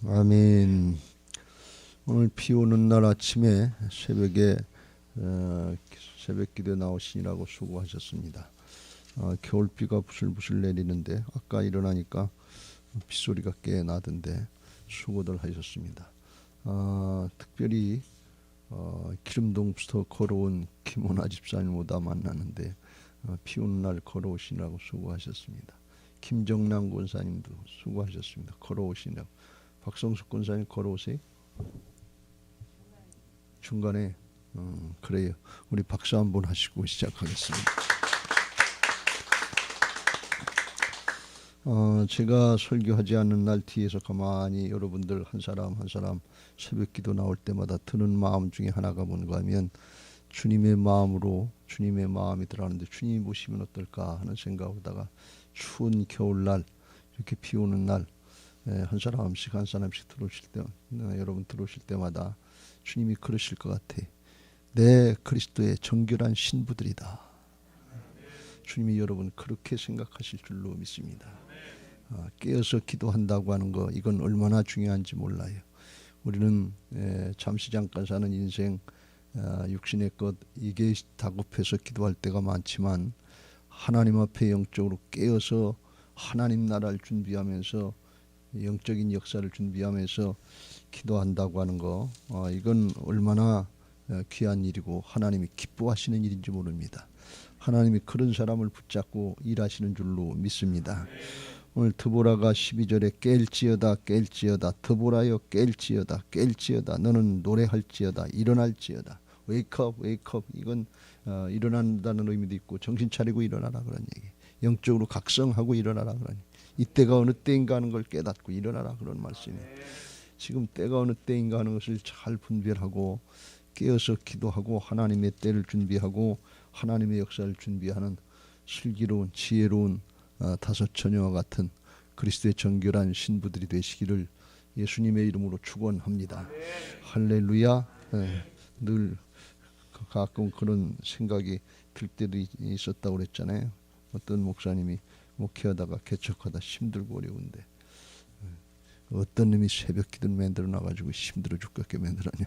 아멘. 오늘 비 오는 날 아침에 새벽에 새벽 기도에 나오시느라고 수고하셨습니다. 겨울비가 부슬부슬 내리는데 아까 일어나니까 빗소리가 꽤 나던데 수고들 하셨습니다. 특별히 기름동부터 걸어온 김원아 집사님보다 만나는데 비 오는 날 걸어오시느라고 수고하셨습니다. 김정남 권사님도 수고하셨습니다. 걸어오시느라고. 박성숙 권사님 걸어오세요. 중간에 그래요. 우리 박수 한번 하시고 시작하겠습니다. 제가 설교하지 않는 날 뒤에서 가만히 여러분들 한 사람 한 사람 새벽 기도 나올 때마다 드는 마음 중에 하나가 뭔가 하면 주님의 마음으로 주님의 마음이 들어가는데 주님이 보시면 어떨까 하는 생각하다가 추운 겨울날 이렇게 비 오는 날 한 사람씩 한 사람씩 들어오실 때 여러분 들어오실 때마다 주님이 그러실 것 같아. 내 그리스도의 정결한 신부들이다. 주님이 여러분 그렇게 생각하실 줄로 믿습니다. 깨어서 기도한다고 하는 거 이건 얼마나 중요한지 몰라요. 우리는 잠시 잠깐 사는 인생 육신의 것 이게 다급해서 기도할 때가 많지만 하나님 앞에 영적으로 깨어서 하나님 나라를 준비하면서 영적인 역사를 준비하면서 기도한다고 하는 거 이건 얼마나 귀한 일이고 하나님이 기뻐하시는 일인지 모릅니다. 하나님이 그런 사람을 붙잡고 일하시는 줄로 믿습니다. 오늘 드보라가 12절에 깰지어다 깰지어다 드보라여 깰지어다 깰지어다 너는 노래할지어다 일어날지어다 웨이크업 웨이크업 이건 일어난다는 의미도 있고 정신 차리고 일어나라 그런 얘기. 영적으로 각성하고 일어나라 그런 얘기. 이때가 어느 때인가 하는 걸 깨닫고 일어나라 그런 말씀이에요. 지금 때가 어느 때인가 하는 것을 잘 분별하고 깨어서 기도하고 하나님의 때를 준비하고 하나님의 역사를 준비하는 슬기로운 지혜로운 다섯 처녀와 같은 그리스도의 정결한 신부들이 되시기를 예수님의 이름으로 축원합니다. 할렐루야. 늘 가끔 그런 생각이 들 때도 있었다고 그랬잖아요. 어떤 목사님이 목회하다가 개척하다 힘들고 어려운데 어떤 놈이 새벽 기도를 만들어 놔가지고 힘들어 죽겠게 만들었냐.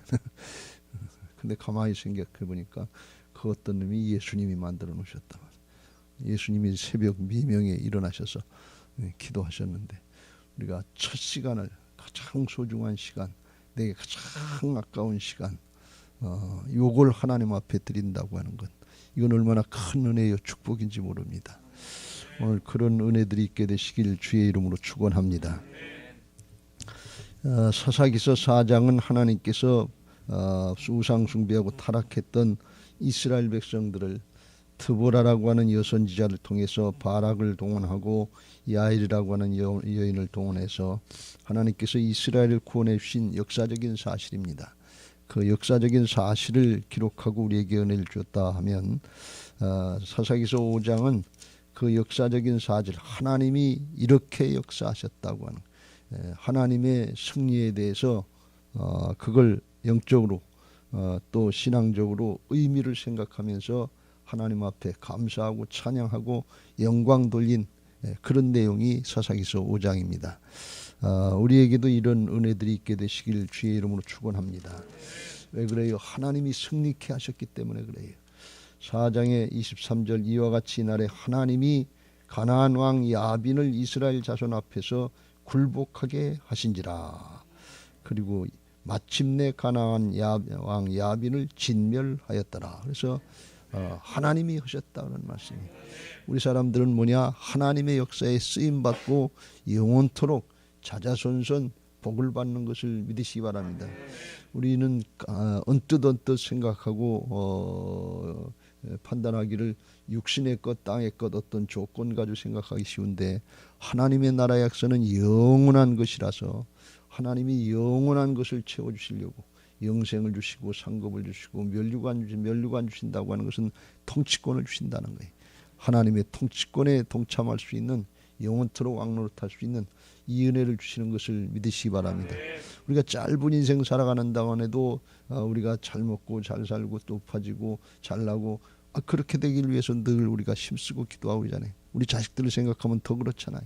근데 가만히 생각해 보니까 그 어떤 놈이 예수님이 만들어 놓으셨다. 예수님이 새벽 미명에 일어나셔서 기도하셨는데 우리가 첫 시간을 가장 소중한 시간 내게 가장 아까운 시간 요걸 하나님 앞에 드린다고 하는 것 이건 얼마나 큰 은혜요 축복인지 모릅니다. 오늘 그런 은혜들이 있게 되시길 주의 이름으로 축원합니다. 사사기서 4장은 하나님께서 우상 숭배하고 타락했던 이스라엘 백성들을 드보라라고 하는 여선지자를 통해서 바락을 동원하고 야일이라고 하는 여인을 동원해서 하나님께서 이스라엘을 구원해 주신 역사적인 사실입니다. 그 역사적인 사실을 기록하고 우리에게 은혜를 주었다 하면 사사기서 5장은 그 역사적인 사실 하나님이 이렇게 역사하셨다고 하는 하나님의 승리에 대해서 그걸 영적으로 또 신앙적으로 의미를 생각하면서 하나님 앞에 감사하고 찬양하고 영광 돌린 그런 내용이 사사기서 5장입니다. 우리에게도 이런 은혜들이 있게 되시길 주의 이름으로 축원합니다. 왜 그래요? 하나님이 승리케 하셨기 때문에 그래요. 4장의 23절 이와 같이 이날에 하나님이 가나안 왕 야빈을 이스라엘 자손 앞에서 굴복하게 하신지라. 그리고 마침내 가나안 왕 야빈을 진멸하였더라. 그래서 하나님이 하셨다는 말씀이에요. 우리 사람들은 뭐냐? 하나님의 역사에 쓰임받고 영원토록 자자손손 복을 받는 것을 믿으시기 바랍니다. 우리는 언뜻 생각하고 판단하기를 육신의 것, 땅의 것 어떤 조건 가지고 생각하기 쉬운데 하나님의 나라의 역사는 영원한 것이라서 하나님이 영원한 것을 채워주시려고 영생을 주시고 상급을 주시고 멸류관 주신다고 하는 것은 통치권을 주신다는 거예요. 하나님의 통치권에 동참할 수 있는 영원토록 왕노릇할 수 있는 이 은혜를 주시는 것을 믿으시기 바랍니다. 우리가 짧은 인생 살아가는 동안에도 우리가 잘 먹고 잘 살고 높아지고 잘나고 그렇게 되길 위해서 늘 우리가 힘쓰고 기도하고 그러잖아요. 우리 자식들을 생각하면 더 그렇잖아요.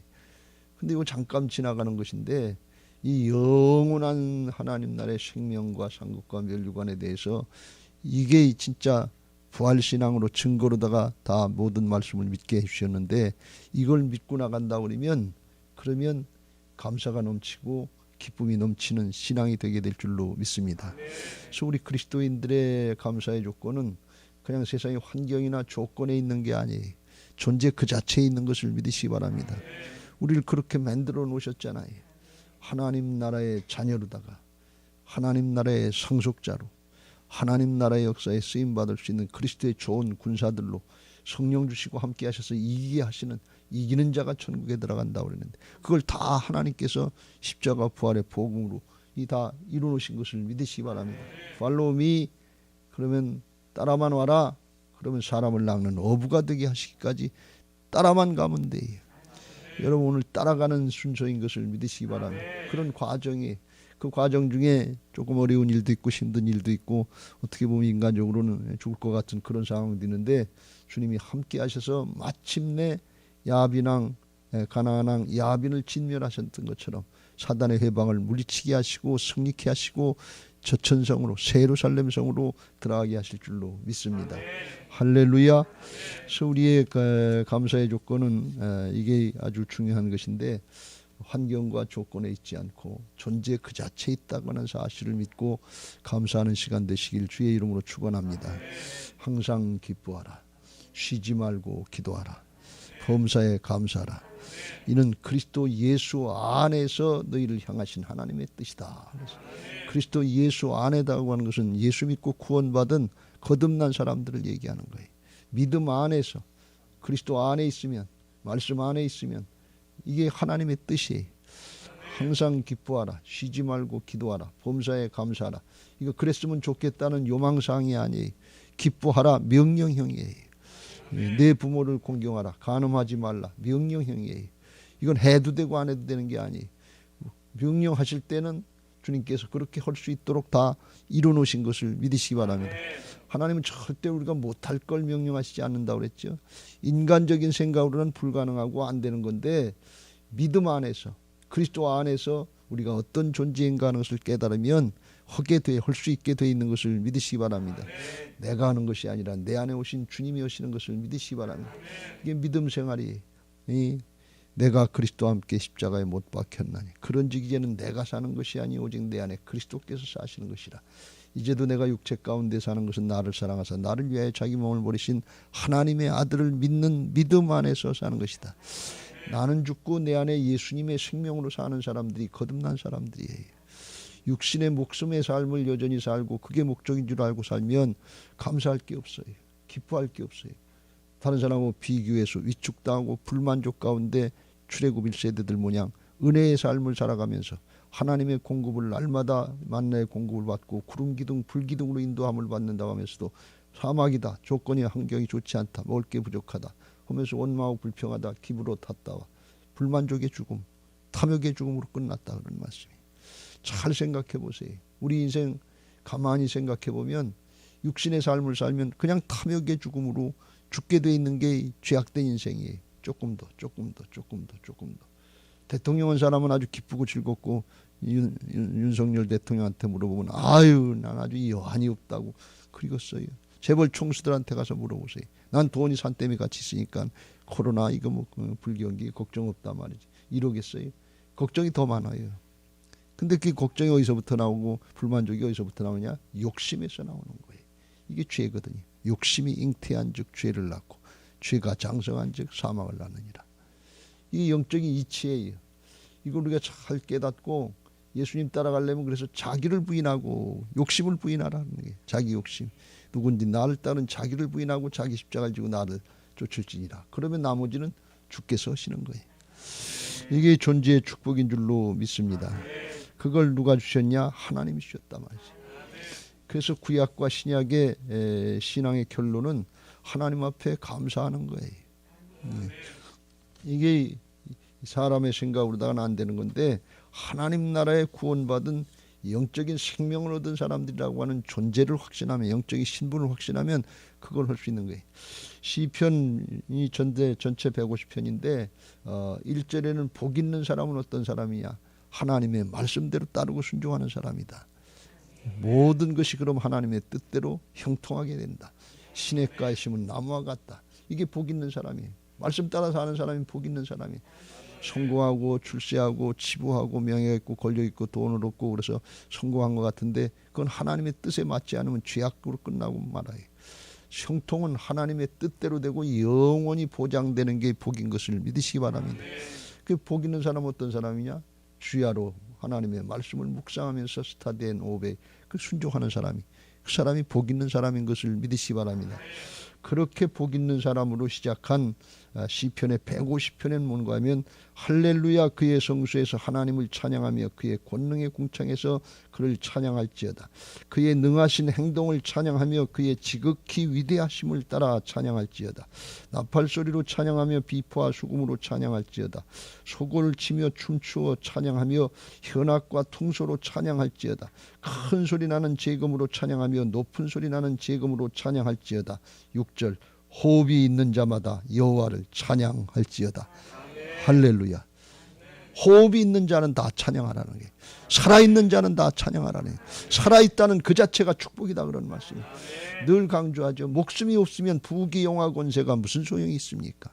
근데 이거 잠깐 지나가는 것인데 이 영원한 하나님 나라의 생명과 상급과 멸류관에 대해서 이게 진짜 부활신앙으로 증거로다가 다 모든 말씀을 믿게 해주셨는데 이걸 믿고 나간다 그러면 감사가 넘치고 기쁨이 넘치는 신앙이 되게 될 줄로 믿습니다. 그래서 우리 그리스도인들의 감사의 조건은 그냥 세상의 환경이나 조건에 있는 게 아니에요. 존재 그 자체에 있는 것을 믿으시기 바랍니다. 우리를 그렇게 만들어 놓으셨잖아요. 하나님 나라의 자녀로다가 하나님 나라의 상속자로 하나님 나라의 역사에 쓰임받을 수 있는 그리스도의 좋은 군사들로 성령 주시고 함께 하셔서 이기게 하시는 이기는 자가 천국에 들어간다고 그랬는데 그걸 다 하나님께서 십자가 부활의 복음으로 다 이루어놓으신 것을 믿으시기 바랍니다. Follow me 그러면 따라만 와라 그러면 사람을 낚는 어부가 되게 하시기까지 따라만 가면 돼요. 여러분 오늘 따라가는 순서인 것을 믿으시기 바랍니다. 그런 과정이 그 과정 중에 조금 어려운 일도 있고 힘든 일도 있고 어떻게 보면 인간적으로는 죽을 것 같은 그런 상황도 있는데 주님이 함께 하셔서 마침내 야빈왕 가나안 왕 야빈을 진멸하셨던 것처럼 사단의 회방을 물리치게 하시고 승리케 하시고 저천성으로 새 예루살렘 성으로 들어가게 하실 줄로 믿습니다. 할렐루야. 그래서 우리의 감사의 조건은 이게 아주 중요한 것인데 환경과 조건에 있지 않고 존재 그 자체에 있다고 하는 사실을 믿고 감사하는 시간 되시길 주의 이름으로 축원합니다. 항상 기뻐하라. 쉬지 말고 기도하라. 범사에 감사하라. 이는 그리스도 예수 안에서 너희를 향하신 하나님의 뜻이다. 그래서 그리스도 예수 안에다고 하는 것은 예수 믿고 구원받은 거듭난 사람들을 얘기하는 거예요. 믿음 안에서 그리스도 안에 있으면 말씀 안에 있으면 이게 하나님의 뜻이에요. 항상 기뻐하라. 쉬지 말고 기도하라. 범사에 감사하라. 이거 그랬으면 좋겠다는 요망사항이 아니에요. 기뻐하라. 명령형이에요. 내 부모를 공경하라. 간음하지 말라. 명령형이에요. 이건 해도 되고 안 해도 되는 게 아니에요. 명령하실 때는 주님께서 그렇게 할 수 있도록 다 이루어놓으신 것을 믿으시기 바랍니다. 하나님은 절대 우리가 못할 걸 명령하시지 않는다고 그랬죠. 인간적인 생각으로는 불가능하고 안 되는 건데 믿음 안에서 그리스도 안에서 우리가 어떤 존재인가 하는 것을 깨달으면 할 수 있게 되어 있는 것을 믿으시기 바랍니다. 내가 하는 것이 아니라 내 안에 오신 주님이 오시는 것을 믿으시기 바랍니다. 이게 믿음 생활이 내가 그리스도와 함께 십자가에 못 박혔나니 그런즉 이제는 내가 사는 것이 아니 오직 내 안에 그리스도께서 사시는 것이라. 이제도 내가 육체 가운데 사는 것은 나를 사랑하사 나를 위하여 자기 몸을 버리신 하나님의 아들을 믿는 믿음 안에서 사는 것이다. 나는 죽고 내 안에 예수님의 생명으로 사는 사람들이 거듭난 사람들이에요. 육신의 목숨의 삶을 여전히 살고 그게 목적인 줄 알고 살면 감사할 게 없어요. 기뻐할 게 없어요. 다른 사람하고 비교해서 위축당하고 불만족 가운데 출애굽 1세대들 모양 은혜의 삶을 살아가면서 하나님의 공급을 날마다 만나의 공급을 받고 구름기둥 불기둥으로 인도함을 받는다고 하면서도 사막이다. 조건이 환경이 좋지 않다. 먹을 게 부족하다. 하면서 원망하고 불평하다. 기부로 탔다와 불만족의 죽음, 탐욕의 죽음으로 끝났다. 그런 말씀이. 잘 생각해 보세요. 우리 인생 가만히 생각해 보면 육신의 삶을 살면 그냥 탐욕의 죽음으로 죽게 돼 있는 게 죄악된 인생이에요. 조금 더. 대통령 한 사람은 아주 기쁘고 즐겁고 윤석열 대통령한테 물어보면 아유 난 아주 여한이 없다고 그리겠어요. 재벌 총수들한테 가서 물어보세요. 난 돈이 산더미 같이 있으니까 코로나 이거 뭐 불경기 걱정 없다 말이지. 이러겠어요. 걱정이 더 많아요. 근데 그 걱정이 어디서부터 나오고 불만족이 어디서부터 나오냐? 욕심에서 나오는 거예요. 이게 죄거든요. 욕심이 잉태한 즉 죄를 낳고 죄가 장성한 즉 사망을 낳느니라. 이게 영적인 이치예요. 이걸 우리가 잘 깨닫고 예수님 따라가려면 그래서 자기를 부인하고 욕심을 부인하라는 게 자기 욕심. 누군지 나를 따른 자기를 부인하고 자기 십자가를 지고 나를 쫓을지니라. 그러면 나머지는 주께서 하시는 거예요. 이게 존재의 축복인 줄로 믿습니다. 그걸 누가 주셨냐? 하나님이 주셨단 말이죠. 그래서 구약과 신약의 신앙의 결론은 하나님 앞에 감사하는 거예요. 이게 사람의 생각으로다가는 안 되는 건데 하나님 나라에 구원받은 영적인 생명을 얻은 사람들이라고 하는 존재를 확신하면 영적인 신분을 확신하면 그걸 할 수 있는 거예요. 시편이 전체 150편인데 1절에는 복 있는 사람은 어떤 사람이냐? 하나님의 말씀대로 따르고 순종하는 사람이다. 모든 것이 그럼 하나님의 뜻대로 형통하게 된다. 시냇가에 심은 나무와 같다. 이게 복 있는 사람이에요. 말씀 따라 사는 사람이 복 있는 사람이에요. 성공하고 출세하고 치부하고 명예가 있고 권력 있고 돈을 얻고 그래서 성공한 것 같은데 그건 하나님의 뜻에 맞지 않으면 죄악으로 끝나고 말아요. 형통은 하나님의 뜻대로 되고 영원히 보장되는 게 복인 것을 믿으시기 바랍니다. 그 복 있는 사람은 어떤 사람이냐? 주야로 하나님의 말씀을 묵상하면서 스타디엔 오베 그 순종하는 사람이 그 사람이 복 있는 사람인 것을 믿으시기 바랍니다. 그렇게 복 있는 사람으로 시작한 시편의 150편에는 뭔가 하면 할렐루야 그의 성소에서 하나님을 찬양하며 그의 권능의 궁창에서 그를 찬양할지어다. 그의 능하신 행동을 찬양하며 그의 지극히 위대하심을 따라 찬양할지어다. 나팔소리로 찬양하며 비포와 수금으로 찬양할지어다. 소고를 치며 춤추어 찬양하며 현악과 퉁소로 찬양할지어다. 큰 소리 나는 제금으로 찬양하며 높은 소리 나는 제금으로 찬양할지어다. 6절 호흡이 있는 자마다 여호와를 찬양할지어다. 할렐루야. 호흡이 있는 자는 다 찬양하라는 게, 살아있는 자는 다 찬양하라는 게, 살아있다는 그 자체가 축복이다 그런 말씀이에요. 늘 강조하죠. 목숨이 없으면 부귀영화 권세가 무슨 소용이 있습니까?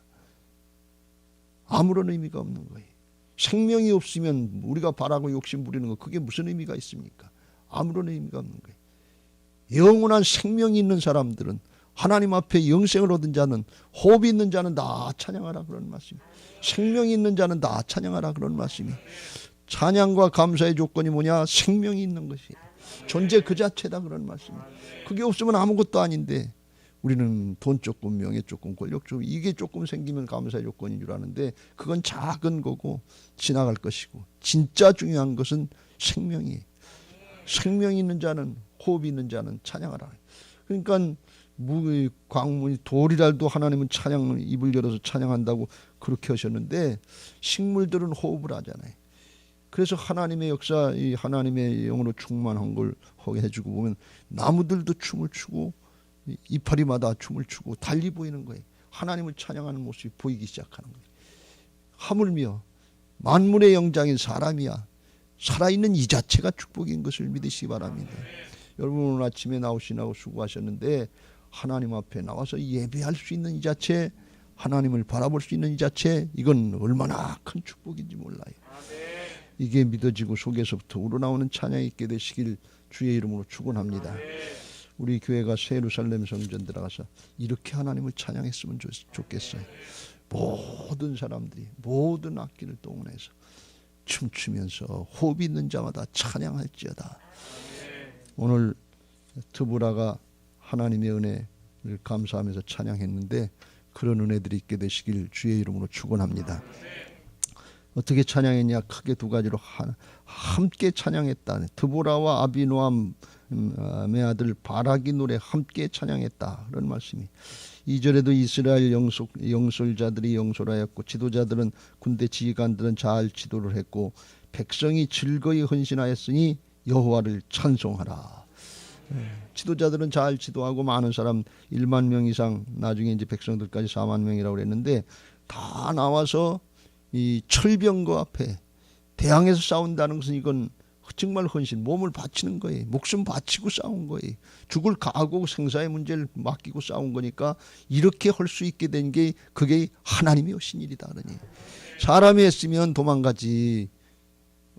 아무런 의미가 없는 거예요. 생명이 없으면 우리가 바라고 욕심 부리는 거 그게 무슨 의미가 있습니까? 아무런 의미가 없는 거예요. 영원한 생명이 있는 사람들은 하나님 앞에 영생을 얻은 자는 호흡이 있는 자는 다 찬양하라 그런 말씀이에요. 생명이 있는 자는 다 찬양하라 그런 말씀이에요. 찬양과 감사의 조건이 뭐냐? 생명이 있는 것이에요. 존재 그 자체다 그런 말씀이에요. 그게 없으면 아무것도 아닌데 우리는 돈 조금, 명예 조금, 권력 조금 이게 조금 생기면 감사의 조건인 줄 아는데 그건 작은 거고 지나갈 것이고 진짜 중요한 것은 생명이에요. 생명이 있는 자는 호흡이 있는 자는 찬양하라. 그러니까 광문이 돌이라도 하나님은 찬양 입을 열어서 찬양한다고 그렇게 하셨는데 식물들은 호흡을 하잖아요. 그래서 하나님의 역사, 이 하나님의 영으로 충만한 걸 해주고 보면 나무들도 춤을 추고 이파리마다 춤을 추고 달리 보이는 거예요. 하나님을 찬양하는 모습이 보이기 시작하는 거예요. 하물며 만물의 영장인 사람이야 살아있는 이 자체가 축복인 것을 믿으시기 바랍니다. 여러분 오늘 아침에 나오시라고 수고하셨는데 하나님 앞에 나와서 예배할 수 있는 이 자체, 하나님을 바라볼 수 있는 이 자체, 이건 얼마나 큰 축복인지 몰라요. 이게 믿어지고 속에서부터 우러나오는 찬양이 있게 되시길 주의 이름으로 축원합니다. 우리 교회가 새 예루살렘 성전 들어가서 이렇게 하나님을 찬양했으면 좋겠어요. 모든 사람들이 모든 악기를 동원해서 춤추면서 호흡이 있는 자마다 찬양할지어다. 오늘 트브라가 하나님의 은혜를 감사하면서 찬양했는데 그런 은혜들이 있게 되시길 주의 이름으로 축원합니다. 어떻게 찬양했냐? 크게 두 가지로 함께 찬양했다. 드보라와 아비노암의 아들 바락이 노래 함께 찬양했다. 그런 말씀이. 2절에도 이스라엘 영솔자들이 영솔하였고 지도자들은 군대 지휘관들은 잘 지도를 했고 백성이 즐거이 헌신하였으니 여호와를 찬송하라. 지도자들은 잘 지도하고 많은 사람 1만 명 이상 나중에 이제 백성들까지 4만 명이라고 그랬는데 다 나와서 이 철병거 앞에 대항해서 싸운다는 것은 이건 정말 헌신, 몸을 바치는 거예요. 목숨 바치고 싸운 거예요. 죽을 각오고 생사의 문제를 맡기고 싸운 거니까 이렇게 할 수 있게 된 게 그게 하나님이 하신 일이다 그러니. 사람이 했으면 도망가지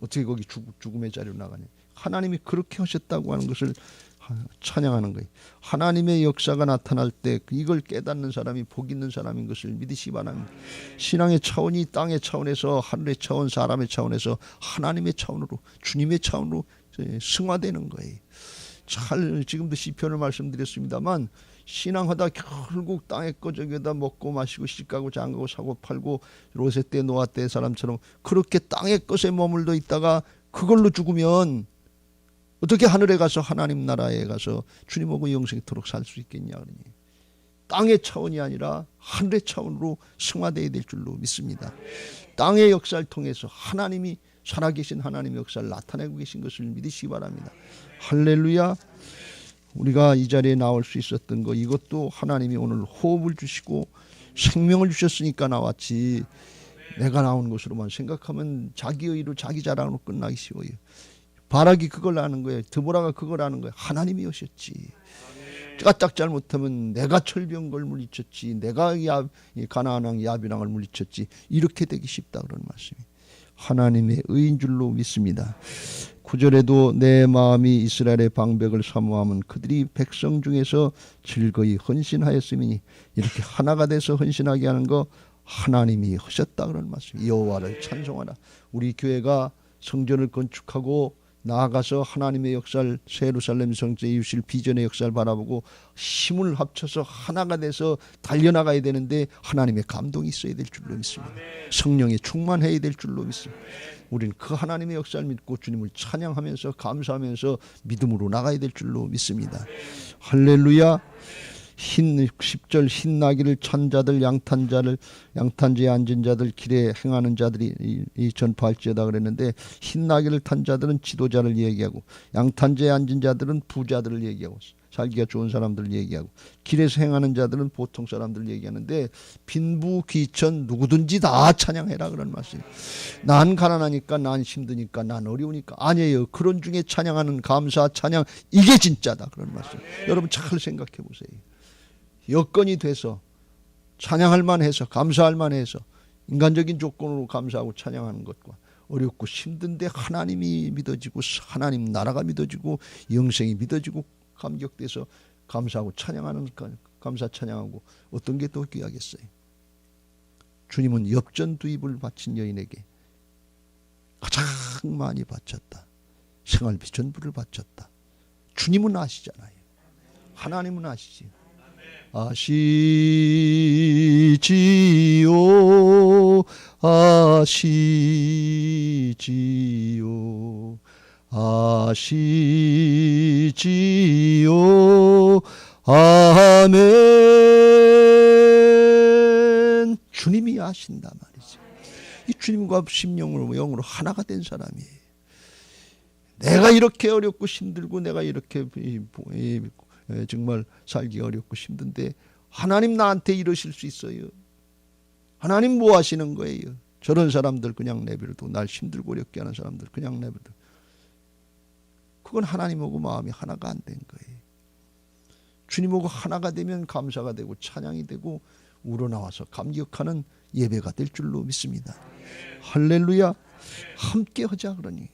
어떻게 거기 죽음의 자리로 나가냐. 하나님이 그렇게 하셨다고 하는 것을 찬양하는 거예요. 하나님의 역사가 나타날 때 이걸 깨닫는 사람이 복 있는 사람인 것을 믿으시기 바랍니다. 신앙의 차원이 땅의 차원에서 하늘의 차원, 사람의 차원에서 하나님의 차원으로 주님의 차원으로 승화되는 거예요. 잘 지금도 시편을 말씀드렸습니다만 신앙하다 결국 땅의 거 저기다 먹고 마시고 시집가고 장가고 사고 팔고 로세 때 노아 때 사람처럼 그렇게 땅의 것에 머물러 있다가 그걸로 죽으면 어떻게 하늘에 가서 하나님 나라에 가서 주님하고 영생토록 살 수 있겠냐 그러니 땅의 차원이 아니라 하늘의 차원으로 승화되어야 될 줄로 믿습니다. 땅의 역사를 통해서 하나님이 살아계신 하나님의 역사를 나타내고 계신 것을 믿으시기 바랍니다. 할렐루야. 우리가 이 자리에 나올 수 있었던 거 이것도 하나님이 오늘 호흡을 주시고 생명을 주셨으니까 나왔지 내가 나온 것으로만 생각하면 자기 의로 자기 자랑으로 끝나기 쉬워요. 바락이 그걸 아는 거예요. 드보라가 그걸 아는 거예요. 하나님이 오셨지. 까딱 잘못하면 내가 철병걸 물리쳤지, 내가 가나안 왕 야빈왕을 물리쳤지, 이렇게 되기 쉽다 그런 말씀이 하나님의 의인 줄로 믿습니다. 9절에도 내 마음이 이스라엘의 방백을 사모하면 그들이 백성 중에서 즐거이 헌신하였음이니, 이렇게 하나가 돼서 헌신하게 하는 거 하나님이 하셨다 그런 말씀. 여호와를 찬송하라. 우리 교회가 성전을 건축하고 나아가서 하나님의 역사를, 예루살렘 성전에 이루실 비전의 역사를 바라보고 힘을 합쳐서 하나가 돼서 달려나가야 되는데 하나님의 감동이 있어야 될 줄로 믿습니다. 성령에 충만해야 될 줄로 믿습니다. 우리는 그 하나님의 역사를 믿고 주님을 찬양하면서 감사하면서 믿음으로 나가야 될 줄로 믿습니다. 할렐루야. 10절 흰나귀를 찬 자들, 양탄자에 앉은 자들, 길에 행하는 자들이 이 전파할지어다 그랬는데, 흰나귀를 탄 자들은 지도자를 얘기하고, 양탄자에 앉은 자들은 부자들을 얘기하고, 살기가 좋은 사람들을 얘기하고, 길에서 행하는 자들은 보통 사람들을 얘기하는데, 빈부귀천 누구든지 다 찬양해라 그런 말씀이에요. 난 가난하니까, 난 힘드니까, 난 어려우니까 아니에요. 그런 중에 찬양하는 감사 찬양, 이게 진짜다 그런 말씀. 여러분 잘 생각해 보세요. 여건이 돼서 찬양할 만해서 감사할 만해서 인간적인 조건으로 감사하고 찬양하는 것과 어렵고 힘든데 하나님이 믿어지고 하나님 나라가 믿어지고 영생이 믿어지고 감격돼서 감사하고 찬양하는, 감사 찬양하고 어떤 게 더 귀하겠어요? 주님은 엽전두입을 바친 여인에게 가장 많이 바쳤다. 생활비 전부를 바쳤다. 주님은 아시잖아요. 하나님은 아시지. 아시지요, 아시지요, 아시지요, 아멘. 주님이 아신다 말이죠. 이 주님과 심령으로 영으로 하나가 된 사람이에요. 내가 이렇게 어렵고 힘들고 내가 이렇게 정말 살기 어렵고 힘든데 하나님 나한테 이러실 수 있어요? 하나님 뭐 하시는 거예요? 저런 사람들 그냥 내버려두고, 날 힘들고 어렵게 하는 사람들 그냥 내버려두고, 그건 하나님하고 마음이 하나가 안 된 거예요. 주님하고 하나가 되면 감사가 되고 찬양이 되고 우러나와서 감격하는 예배가 될 줄로 믿습니다. 할렐루야. 함께 하자 그러니.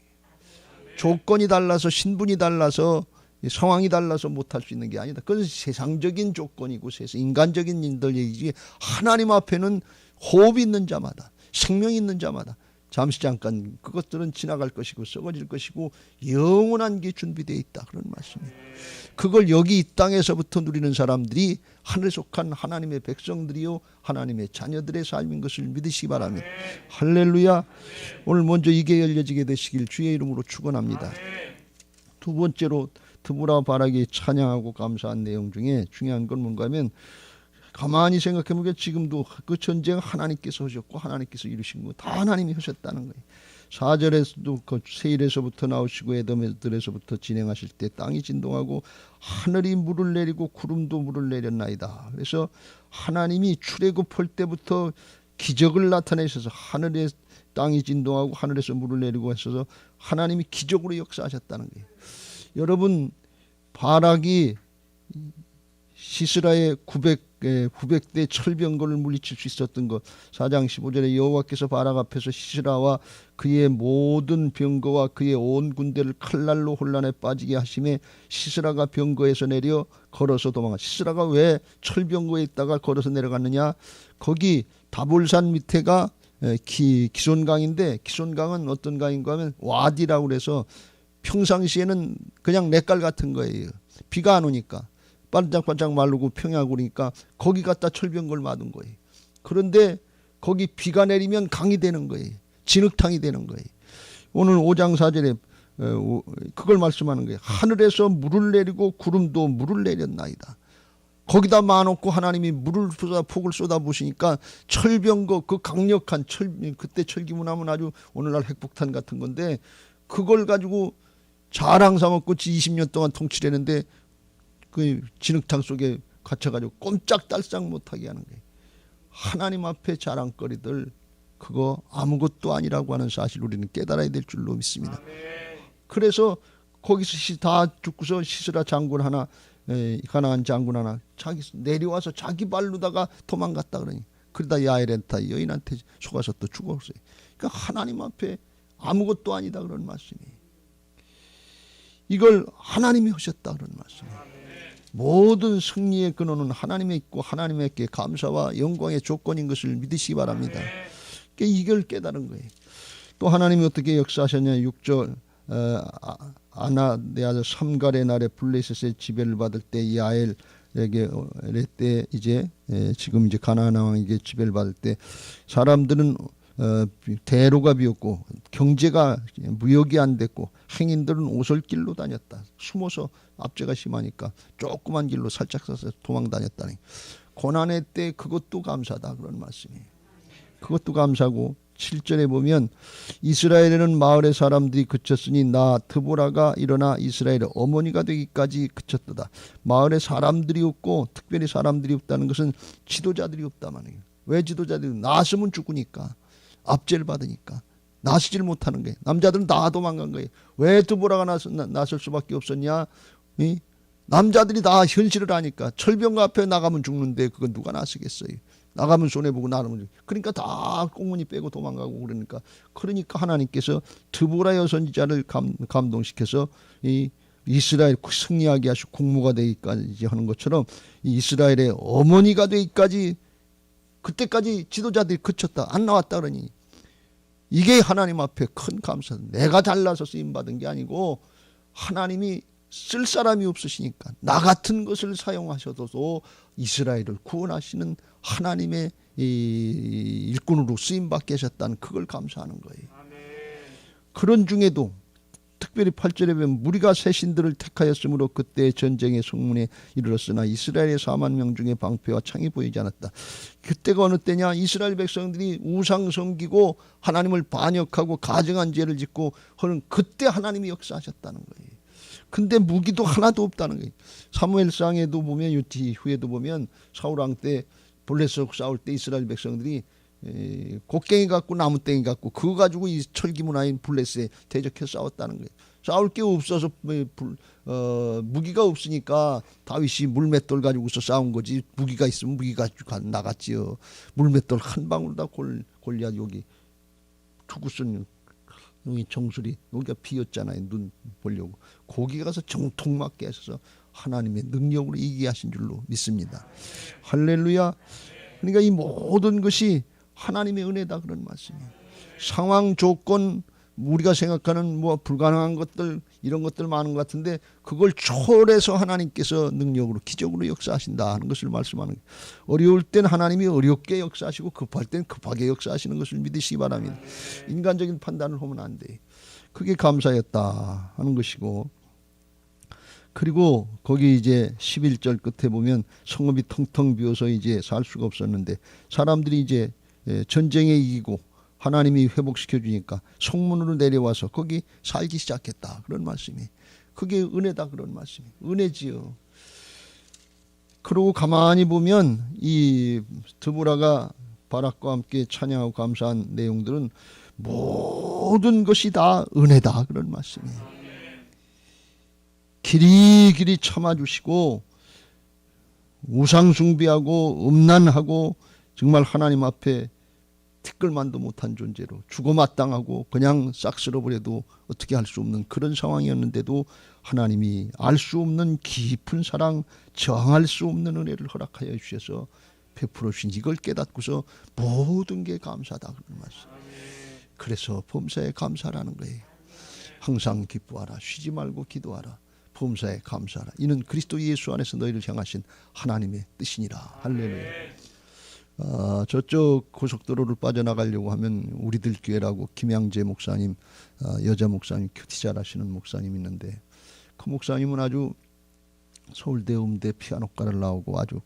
조건이 달라서, 신분이 달라서, 상황이 달라서 못할 수 있는 게 아니다. 그건 세상적인 조건이고 인간적인 인들 얘기지, 하나님 앞에는 호흡이 있는 자마다, 생명이 있는 자마다 잠시 잠깐 그것들은 지나갈 것이고 썩어질 것이고 영원한 게 준비되어 있다 그런 말씀이에요. 그걸 여기 이 땅에서부터 누리는 사람들이 하늘에 속한 하나님의 백성들이요 하나님의 자녀들의 삶인 것을 믿으시기 바랍니다. 할렐루야. 오늘 먼저 이게 열려지게 되시길 주의 이름으로 축원합니다. 두 번째로 드보라 바락이 찬양하고 감사한 내용 중에 중요한 건 뭔가 하면, 가만히 생각해보면 지금도 그 전쟁 하나님께서 하셨고 하나님께서 이루신 거 다 하나님이 하셨다는 거예요. 4절에서도 그 세일에서부터 나오시고 에돔들에서부터 진행하실 때 땅이 진동하고 하늘이 물을 내리고 구름도 물을 내렸나이다. 그래서 하나님이 출애굽할 때부터 기적을 나타내셔서 하늘에 땅이 진동하고 하늘에서 물을 내리고 하셔서 하나님이 기적으로 역사하셨다는 거예요. 여러분, 바락이 시스라의 900대 철병거를 물리칠 수 있었던 것, 4장 15절에 여호와께서 바락 앞에서 시스라와 그의 모든 병거와 그의 온 군대를 칼날로 혼란에 빠지게 하심에 시스라가 병거에서 내려 걸어서 도망가. 시스라가 왜 철병거에 있다가 걸어서 내려갔느냐? 거기 다볼산 밑에가 기손강인데, 기손강은 어떤 강인가 하면 와디라고 그래서 평상시에는 그냥 냇갈 같은 거예요. 비가 안 오니까 반짝반짝 마르고 평야고 그러니까 거기 갖다 철병걸 맞은 거예요. 그런데 거기 비가 내리면 강이 되는 거예요. 진흙탕이 되는 거예요. 오늘 5장 4절에 그걸 말씀하는 거예요. 하늘에서 물을 내리고 구름도 물을 내렸나이다. 거기다 마놓고 하나님이 폭을 쏟아부으시니까 철병거, 그 강력한 그때 철기문하면 아주 오늘날 핵폭탄 같은 건데, 그걸 가지고 자랑 삼았고 20년 동안 통치를 했는데 그 진흙탕 속에 갇혀가지고 꼼짝달싹 못하게 하는 거예요. 하나님 앞에 자랑거리들 그거 아무것도 아니라고 하는 사실을 우리는 깨달아야 될 줄로 믿습니다. 그래서 거기서 다 죽고서 시스라 장군 하나, 가나안 장군 하나 자기 내려와서 자기 발로다가 도망갔다 그러니, 그러다 야엘렌타 여인한테 속아서 또 죽었어요. 그러니까 하나님 앞에 아무것도 아니다 그런 말씀이, 이걸 하나님이 하셨다 그런 말씀이에요. 모든 승리의 근원은 하나님에 있고 하나님께 감사와 영광의 조건인 것을 믿으시기 바랍니다. 그러니까 이걸 깨달은 거예요. 또 하나님이 어떻게 역사하셨냐. 6절 아나 내 아들 삼갈의 날에 블레셋의 지배를 받을 때 야엘에게 때 이제 지금 이제 가나안 왕에게 지배를 받을 때 사람들은 대로가 비었고 경제가 무역이 안 됐고 행인들은 오솔길로 다녔다. 숨어서 압제가 심하니까 조그만 길로 살짝 서서 도망 다녔다니. 고난의 때 그것도 감사다 그런 말씀이에요. 그것도 감사고 7절에 보면 이스라엘에는 마을의 사람들이 그쳤으니 나 드보라가 일어나 이스라엘의 어머니가 되기까지 그쳤도다. 마을에 사람들이 없고 특별히 사람들이 없다는 것은 지도자들이 없다 말이에요. 왜 지도자들이? 낳았으면 죽으니까, 압제를 받으니까 나서질 못하는 거예요. 남자들은 다 도망간 거예요. 왜 드보라가 나설 수밖에 없었냐? 남자들이 다 현실을 아니까. 철병가 앞에 나가면 죽는데 그건 누가 나서겠어요? 나가면 손해보고 나가면. 그러니까 다 꽁무니 빼고 도망가고 그러니까 하나님께서 드보라의 선지자를 감동시켜서 이 이스라엘 승리하게 하시고 국무가 되기까지 하는 것처럼 이 이스라엘의 어머니가 되기까지, 그때까지 지도자들이 그쳤다 안 나왔다 그러니, 이게 하나님 앞에 큰 감사. 내가 잘나서 쓰임받은 게 아니고 하나님이 쓸 사람이 없으시니까 나 같은 것을 사용하셔도 이스라엘을 구원하시는 하나님의 일꾼으로 쓰임받게 하셨다는 그걸 감사하는 거예요. 그런 중에도 특별히 8절에 보면 무리가 새 신들을 택하였으므로 그때 전쟁의 성문에 이르렀으나 이스라엘의 4만 명 중에 방패와 창이 보이지 않았다. 그때가 어느 때냐? 이스라엘 백성들이 우상 섬기고 하나님을 반역하고 가증한 죄를 짓고 하는 그때 하나님이 역사하셨다는 거예요. 근데 무기도 하나도 없다는 거예요. 사무엘상에도 보면 후에도 보면 사울왕 때 블레셋 싸울 때 이스라엘 백성들이 곡괭이 갖고 나무땡이 갖고 그거 가지고 이 철기문화인 블레셋에 대적해 싸웠다는 거예요. 싸울 게 없어서 무기가 없으니까 다윗이 물맷돌 가지고서 싸운 거지. 무기가 있으면 무기가 나갔지요. 물맷돌 한 방울 다 골리앗 여기 투구슨 여기 정수리 여기가 비었잖아요. 눈 보려고 거기 가서 정통 맞게 하셔서 하나님의 능력으로 이기게 하신 줄로 믿습니다. 할렐루야. 그러니까 이 모든 것이 하나님의 은혜다 그런 말씀이에요. 상황 조건 우리가 생각하는 뭐 불가능한 것들 이런 것들 많은 것 같은데 그걸 초월해서 하나님께서 능력으로 기적으로 역사하신다 하는 것을 말씀하는 거예요. 어려울 땐 하나님이 어렵게 역사하시고 급할 땐 급하게 역사하시는 것을 믿으시기 바랍니다. 인간적인 판단을 하면 안 돼요. 그게 감사였다 하는 것이고, 그리고 거기 이제 11절 끝에 보면 성읍이 텅텅 비어서 이제 살 수가 없었는데 사람들이 이제 전쟁에 이기고 하나님이 회복시켜 주니까 성문으로 내려와서 거기 살기 시작했다 그런 말씀이, 그게 은혜다 그런 말씀이, 은혜지요. 그러고 가만히 보면 이 드보라가 바락과 함께 찬양하고 감사한 내용들은 모든 것이 다 은혜다 그런 말씀이에요. 길이길이 참아주시고 우상 숭배하고 음란하고 정말 하나님 앞에 티끌만도 못한 존재로 죽어마땅하고 그냥 싹 쓸어버려도 어떻게 할 수 없는 그런 상황이었는데도 하나님이 알 수 없는 깊은 사랑, 정할 수 없는 은혜를 허락하여 주셔서 베풀어 주신 이걸 깨닫고서 모든 게 감사다 그런 말씀. 그래서 범사에 감사라는 거예요. 항상 기뻐하라, 쉬지 말고 기도하라, 범사에 감사하라. 이는 그리스도 예수 안에서 너희를 향하신 하나님의 뜻이니라. 할렐루야. 저쪽 고속도로를 빠져나가려고 하면 우리들 교회라고 김양재 목사님, 여자 목사님, 큐티 잘하시는 목사님 있는데 그 목사님은 아주 서울대 음대 피아노과를 나오고 아주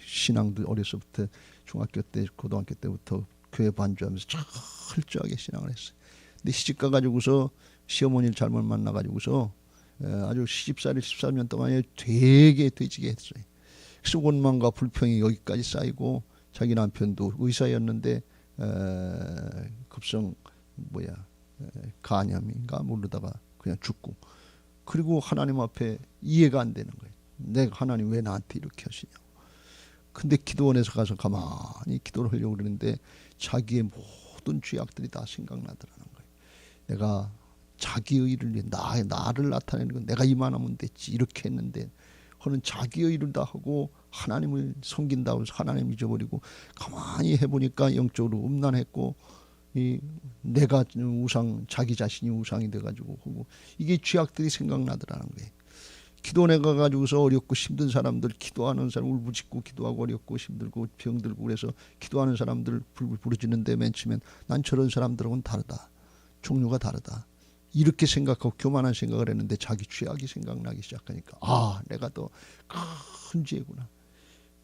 신앙도 어려서부터 중학교 때 고등학교 때부터 교회 반주하면서 철저하게 신앙을 했어요. 근데 시집가 가지고서 시어머니를 잘못 만나 가지고서 아주 시집살이 13년 동안에 되게 되지게 했어요. 그래서 원망과 불평이 여기까지 쌓이고 자기 남편도 의사였는데 급성 간염인가 모르다가 그냥 죽고, 그리고 하나님 앞에 이해가 안 되는 거예요. 내가 하나님 왜 나한테 이렇게 하시냐고. 근데 기도원에서 가서 가만히 기도를 하려고 그러는데 자기의 모든 죄악들이 다 생각나더라는 거예요. 내가 자기의 의를 위해 나를 나타내는 건 내가 이만하면 됐지 이렇게 했는데 하는 자기의 일을 다 하고 하나님을 섬긴다고 해서 하나님 잊어버리고 가만히 해보니까 영적으로 음란했고 내가 우상, 자기 자신이 우상이 돼가지고 하고 이게 죄악들이 생각나더라는 거예요. 기도원에 가가지고서 어렵고 힘든 사람들, 기도하는 사람 울부짖고 기도하고 어렵고 힘들고 병들고 그래서 기도하는 사람들 부르짖는데 맨 처음엔 난 저런 사람들하고는 다르다, 종류가 다르다 이렇게 생각하고 교만한 생각을 했는데 자기 죄악이 생각나기 시작하니까 내가 더 큰 죄구나.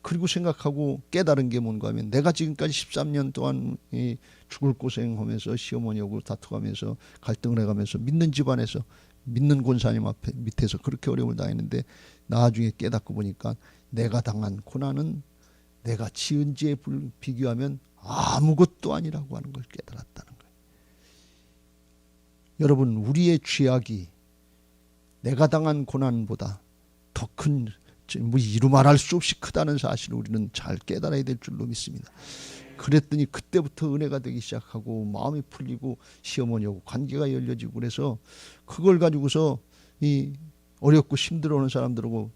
그리고 생각하고 깨달은 게 뭔가 하면 내가 지금까지 13년 동안 죽을 고생하면서 시어머니하고 다투가면서 갈등을 해가면서 믿는 집안에서 믿는 권사님 앞에 밑에서 그렇게 어려움을 당했는데 나중에 깨닫고 보니까 내가 당한 고난은 내가 지은 죄에 비교하면 아무것도 아니라고 하는 걸 깨달았다는 거예요. 여러분, 우리의 죄악이 내가 당한 고난보다 더 큰, 이루 말할 수 없이 크다는 사실을 우리는 잘 깨달아야 될 줄로 믿습니다. 그랬더니 그때부터 은혜가 되기 시작하고 마음이 풀리고 시어머니하고 관계가 열려지고 그래서 그걸 가지고서 이 어렵고 힘들어하는 사람들하고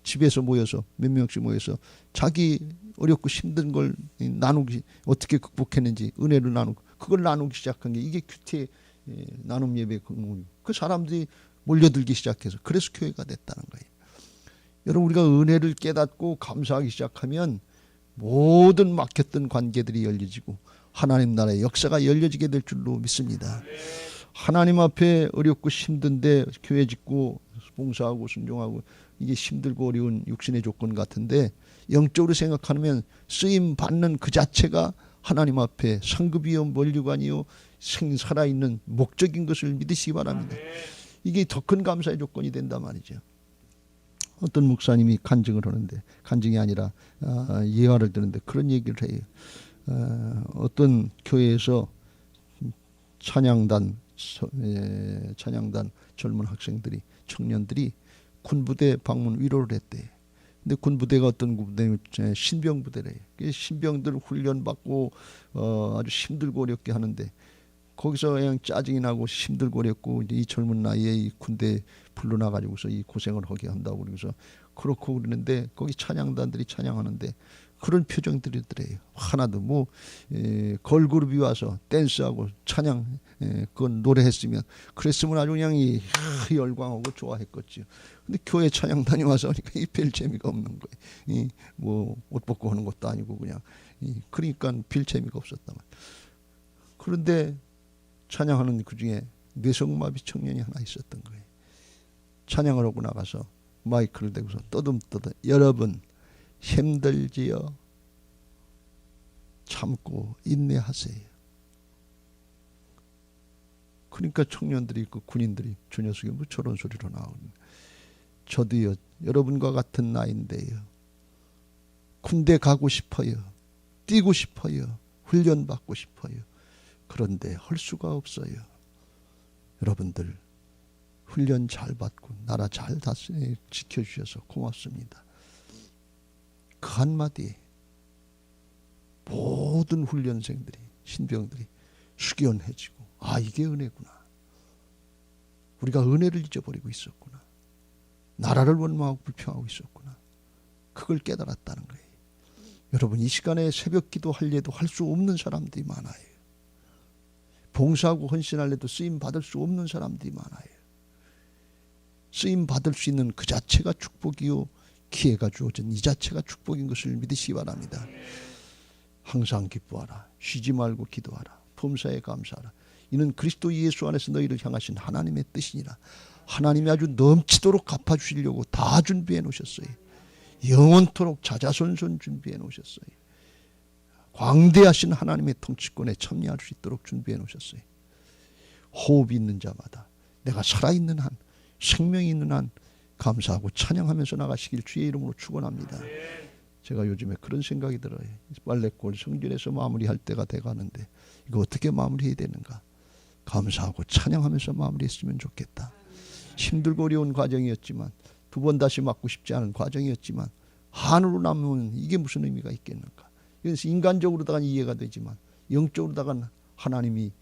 집에서 모여서 몇 명씩 모여서 자기 어렵고 힘든 걸 나누기, 어떻게 극복했는지 은혜를 나누고 그걸 나누기 시작한 게 이게 큐티의 나눔 예배 그 사람들이 몰려들기 시작해서 그래서 교회가 됐다는 거예요. 여러분, 우리가 은혜를 깨닫고 감사하기 시작하면 모든 막혔던 관계들이 열려지고 하나님 나라의 역사가 열려지게 될 줄로 믿습니다. 하나님 앞에 어렵고 힘든데 교회 짓고 봉사하고 순종하고 이게 힘들고 어려운 육신의 조건 같은데 영적으로 생각하면 쓰임 받는 그 자체가 하나님 앞에 상급이요 면류관이요 살아있는 목적인 것을 믿으시기 바랍니다. 이게 더 큰 감사의 조건이 된단 말이죠. 어떤 목사님이 간증을 하는데, 간증이 아니라 예화를 드는데 그런 얘기를 해요. 어떤 교회에서 찬양단 젊은 학생들이, 청년들이 군부대 방문 위로를 했대. 근데 군부대가 어떤 군부대냐면 신병부대래요. 신병들 훈련받고 아주 힘들고 어렵게 하는데 거기서 그냥 짜증이 나고 힘들고 어렵고 이 젊은 나이에 이 군대 불러나가지고서 이 고생을 하게 한다고 그러면서 그렇고 그러는데 거기 찬양단들이 찬양하는데 그런 표정들이더래요. 하나도 걸그룹이 와서 댄스하고 찬양 그건 노래했으면 그랬으면 아주 그냥 열광하고 좋아했겠죠. 근데 교회 찬양단이 와서 하니까 별 재미가 없는 거예요. 옷 벗고 하는 것도 아니고 그냥 그러니까 별 재미가 없었단 말이에요. 그런데 찬양하는 그 중에 뇌성마비 청년이 하나 있었던 거예요. 찬양을 하고 나가서 마이크를 대고서 떠듬떠듬 여러분 힘들지요. 참고 인내하세요. 그러니까 청년들이 그 군인들이 저 녀석이 뭐 저런 소리로 나오는 저도요 여러분과 같은 나이인데요. 군대 가고 싶어요. 뛰고 싶어요. 훈련 받고 싶어요. 그런데 할 수가 없어요. 여러분들 훈련 잘 받고 나라 잘 지켜주셔서 고맙습니다. 그 한마디에 모든 훈련생들이 신병들이 숙연해지고 이게 은혜구나. 우리가 은혜를 잊어버리고 있었구나. 나라를 원망하고 불평하고 있었구나. 그걸 깨달았다는 거예요. 여러분, 이 시간에 새벽 기도하려도 할 수 없는 사람들이 많아요. 봉사하고 헌신하려도 쓰임 받을 수 없는 사람들이 많아요. 쓰임 받을 수 있는 그 자체가 축복이요 기회가 주어진 이 자체가 축복인 것을 믿으시기 바랍니다. 항상 기뻐하라. 쉬지 말고 기도하라. 범사에 감사하라. 이는 그리스도 예수 안에서 너희를 향하신 하나님의 뜻이니라. 하나님이 아주 넘치도록 갚아주시려고 다 준비해 놓으셨어요. 영원토록 자자손손 준비해 놓으셨어요. 광대하신 하나님의 통치권에 참여할 수 있도록 준비해 놓으셨어요. 호흡이 있는 자마다 내가 살아있는 한, 생명이 있는 한 감사하고 찬양하면서 나가시길 주의 이름으로 축원합니다. 제가 요즘에 그런 생각이 들어요. 빨래골 성전에서 마무리할 때가 돼가는데 이거 어떻게 마무리해야 되는가. 감사하고 찬양하면서 마무리했으면 좋겠다. 힘들고 어려운 과정이었지만, 두 번 다시 맞고 싶지 않은 과정이었지만 한으로 남으면 이게 무슨 의미가 있겠는가. 그래서 인간적으로다가는 이해가 되지만 영적으로다가는 하나님이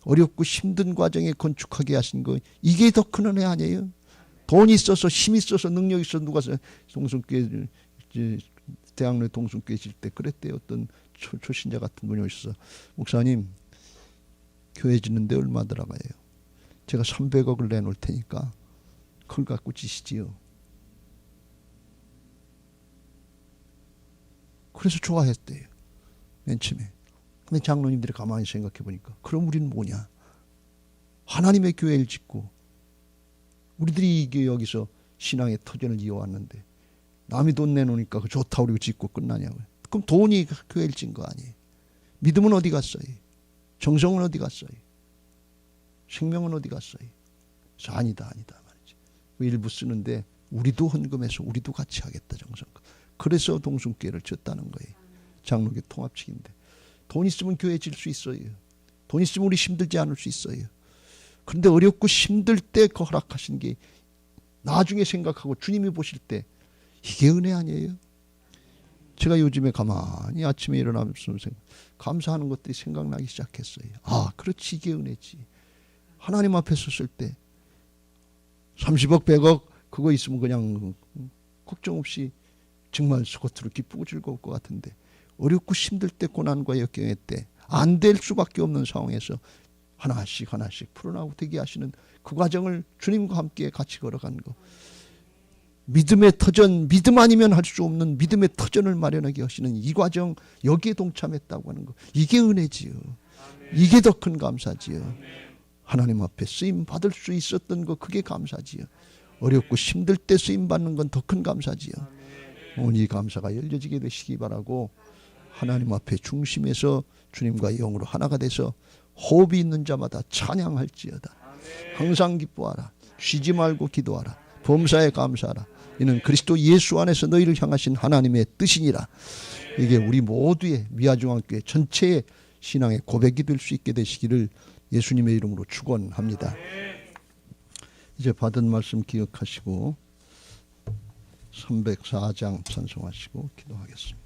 어렵고 힘든 과정에 건축하게 하신 거, 이게 더 큰 은혜 아니에요? 돈이 있어서 힘이 있어서 능력이 있어서 누가 동순교회 대학로 동순교회 질 때 그랬대요. 어떤 초신자 같은 분이 오셔서 목사님 교회 짓는데 얼마 들어가요? 제가 300억을 내놓을 테니까 그걸 갖고 지시지요. 그래서 좋아했대요. 맨 처음에. 근데 장로님들이 가만히 생각해 보니까 그럼 우리는 뭐냐? 하나님의 교회를 짓고 우리들이 이게 여기서 신앙의 터전을 이어왔는데 남이 돈 내놓으니까 좋다 우리 짓고 끝나냐고요. 그럼 돈이 교회를 짓는 거 아니에요. 믿음은 어디 갔어요? 정성은 어디 갔어요? 생명은 어디 갔어요? 그래서 아니다 말이지. 일부 쓰는데 우리도 헌금해서 우리도 같이 하겠다 정성껏. 그래서 동순교회를 졌다는 거예요. 장로교 통합식인데 돈 있으면 교회 질 수 있어요. 돈 있으면 우리 힘들지 않을 수 있어요. 그런데 어렵고 힘들 때 그 허락하신 게 나중에 생각하고 주님이 보실 때 이게 은혜 아니에요? 제가 요즘에 가만히 아침에 일어나면서 감사하는 것들이 생각나기 시작했어요. 아, 그렇지, 이게 은혜지. 하나님 앞에 섰을 때 30억 100억 그거 있으면 그냥 걱정 없이 정말 속으로 기쁘고 즐거울 것 같은데 어렵고 힘들 때 고난과 역경의 때 안 될 수밖에 없는 상황에서 하나씩 풀어나가고 되게 하시는 그 과정을 주님과 함께 같이 걸어간 거. 믿음의 터전, 믿음 아니면 할 수 없는 믿음의 터전을 마련하게 하시는 이 과정, 여기에 동참했다고 하는 거. 이게 은혜지요. 이게 더 큰 감사지요. 하나님 앞에 쓰임 받을 수 있었던 거, 그게 감사지요. 어렵고 힘들 때 쓰임 받는 건 더 큰 감사지요. 오늘 이 감사가 열려지게 되시기 바라고, 하나님 앞에 중심에서 주님과 영으로 하나가 돼서 호흡이 있는 자마다 찬양할지어다. 항상 기뻐하라. 쉬지 말고 기도하라. 범사에 감사하라. 이는 그리스도 예수 안에서 너희를 향하신 하나님의 뜻이니라. 이게 우리 모두의 미아중앙교회 전체의 신앙의 고백이 될 수 있게 되시기를 예수님의 이름으로 축원합니다. 이제 받은 말씀 기억하시고 304장 찬송하시고 기도하겠습니다.